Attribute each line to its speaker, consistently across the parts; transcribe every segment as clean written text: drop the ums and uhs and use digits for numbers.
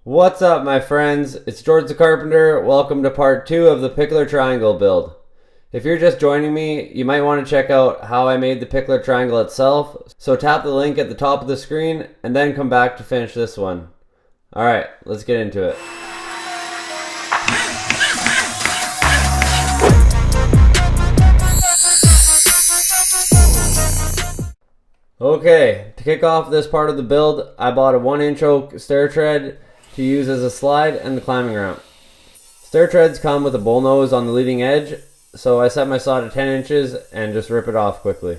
Speaker 1: What's up, my friends? It's George the Carpenter. Welcome to part 2 of the Pikler triangle build. If you're just joining me, you might want to check out how I made the Pikler triangle itself, so tap the link at the top of the screen and then come back to finish this one. Alright, let's get into it. Okay, to kick off this part of the build, I bought a 1-inch oak stair tread to use as a slide and the climbing ramp. Stair treads come with a bull nose on the leading edge, so I set my saw to 10 inches and just rip it off quickly.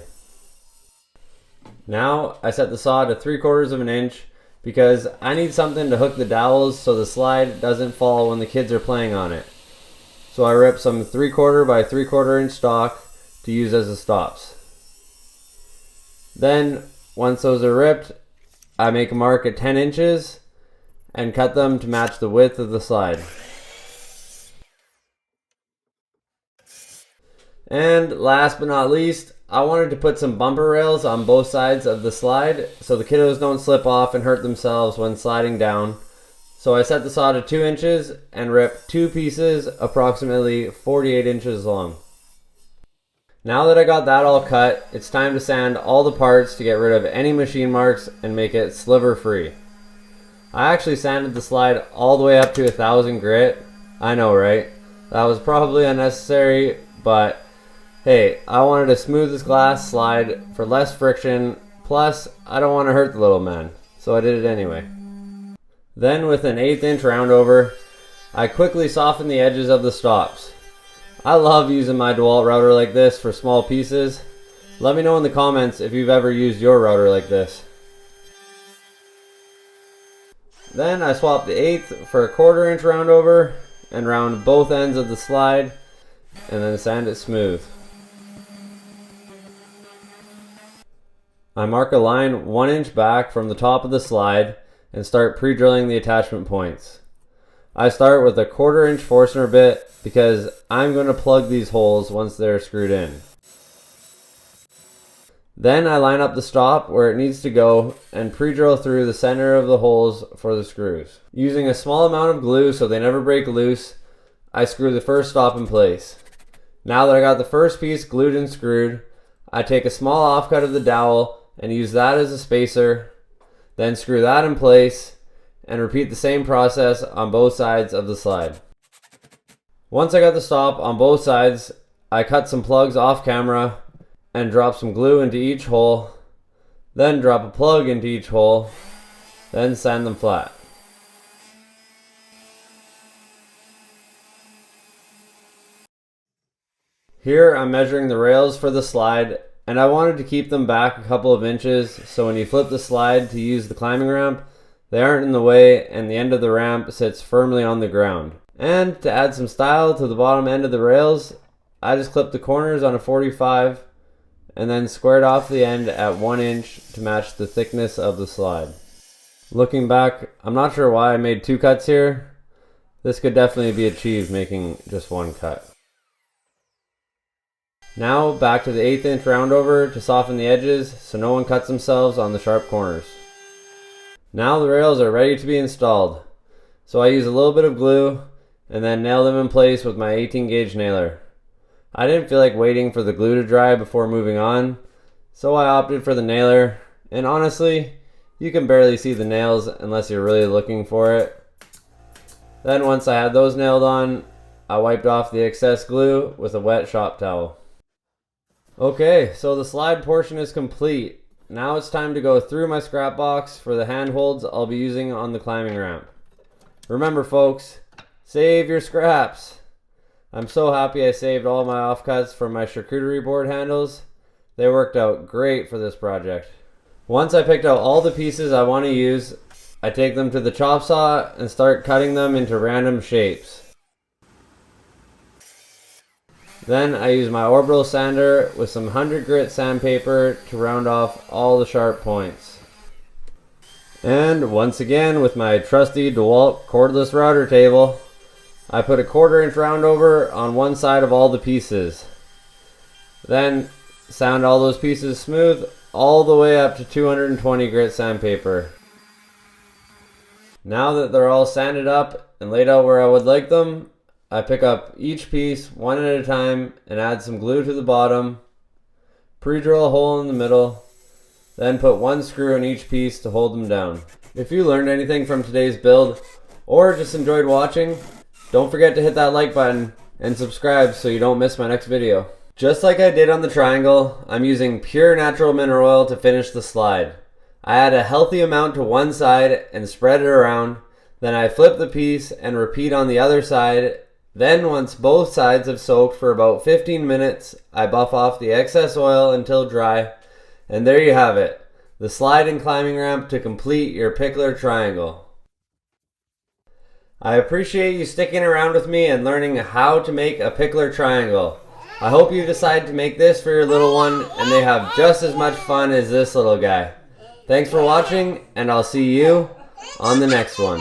Speaker 1: Now I set the saw to 3/4 of an inch because I need something to hook the dowels so the slide doesn't fall when the kids are playing on it. So I ripped some 3/4 by 3/4 inch stock to use as the stops. Then, once those are ripped, I make a mark at 10 inches and cut them to match the width of the slide. And last but not least, I wanted to put some bumper rails on both sides of the slide so the kiddos don't slip off and hurt themselves when sliding down. So I set the saw to 2 inches and ripped 2 pieces approximately 48 inches long. Now that I got that all cut, it's time to sand all the parts to get rid of any machine marks and make it sliver free. I actually sanded the slide all the way up to 1000 grit. I know, right? That was probably unnecessary, but hey, I wanted a smooth as glass slide for less friction, plus I don't want to hurt the little man, so I did it anyway. Then with an 1/8 inch roundover, I quickly softened the edges of the stops. I love using my DeWalt router like this for small pieces. Let me know in the comments if you've ever used your router like this. Then I swapped the 1/8 for a 1/4 inch roundover and round both ends of the slide and then sand it smooth. I mark a line 1 inch back from the top of the slide and start pre-drilling the attachment points. I start with a 1/4 inch Forstner bit because I'm going to plug these holes once they're screwed in. Then I line up the stop where it needs to go and pre-drill through the center of the holes for the screws. Using a small amount of glue so they never break loose, I screw the first stop in place. Now that I got the first piece glued and screwed, I take a small offcut of the dowel and use that as a spacer, then screw that in place and repeat the same process on both sides of the slide. Once I got the stop on both sides, I cut some plugs off camera and drop some glue into each hole, then drop a plug into each hole, then sand them flat. Here I'm measuring the rails for the slide, and I wanted to keep them back a couple of inches so when you flip the slide to use the climbing ramp, they aren't in the way and the end of the ramp sits firmly on the ground. And to add some style to the bottom end of the rails, I just clipped the corners on a 45 and then squared off the end at 1 inch to match the thickness of the slide. Looking back, I'm not sure why I made 2 cuts here. This could definitely be achieved making just 1 cut. Now back to the 1/8 inch roundover to soften the edges so no one cuts themselves on the sharp corners. Now the rails are ready to be installed. So I use a little bit of glue and then nail them in place with my 18 gauge nailer. I didn't feel like waiting for the glue to dry before moving on, so I opted for the nailer, and honestly, you can barely see the nails unless you're really looking for it. Then once I had those nailed on, I wiped off the excess glue with a wet shop towel. Okay, so the slide portion is complete. Now it's time to go through my scrap box for the handholds I'll be using on the climbing ramp. Remember folks, save your scraps. I'm so happy I saved all my offcuts from my charcuterie board handles. They worked out great for this project. Once I picked out all the pieces I want to use, I take them to the chop saw and start cutting them into random shapes. Then I use my orbital sander with some 100 grit sandpaper to round off all the sharp points. And once again with my trusty DeWalt cordless router table, I put a 1/4 inch roundover on one side of all the pieces. Then sound all those pieces smooth all the way up to 220 grit sandpaper. Now that they're all sanded up and laid out where I would like them, I pick up each piece one at a time and add some glue to the bottom, pre-drill a hole in the middle, then put one screw in each piece to hold them down. If you learned anything from today's build or just enjoyed watching, don't forget to hit that like button and subscribe so you don't miss my next video. Just like I did on the triangle, I'm using pure natural mineral oil to finish the slide. I add a healthy amount to one side and spread it around. Then I flip the piece and repeat on the other side. Then once both sides have soaked for about 15 minutes, I buff off the excess oil until dry. And there you have it, the slide and climbing ramp to complete your Pikler triangle. I appreciate you sticking around with me and learning how to make a Pikler triangle. I hope you decide to make this for your little one and they have just as much fun as this little guy. Thanks for watching, and I'll see you on the next one.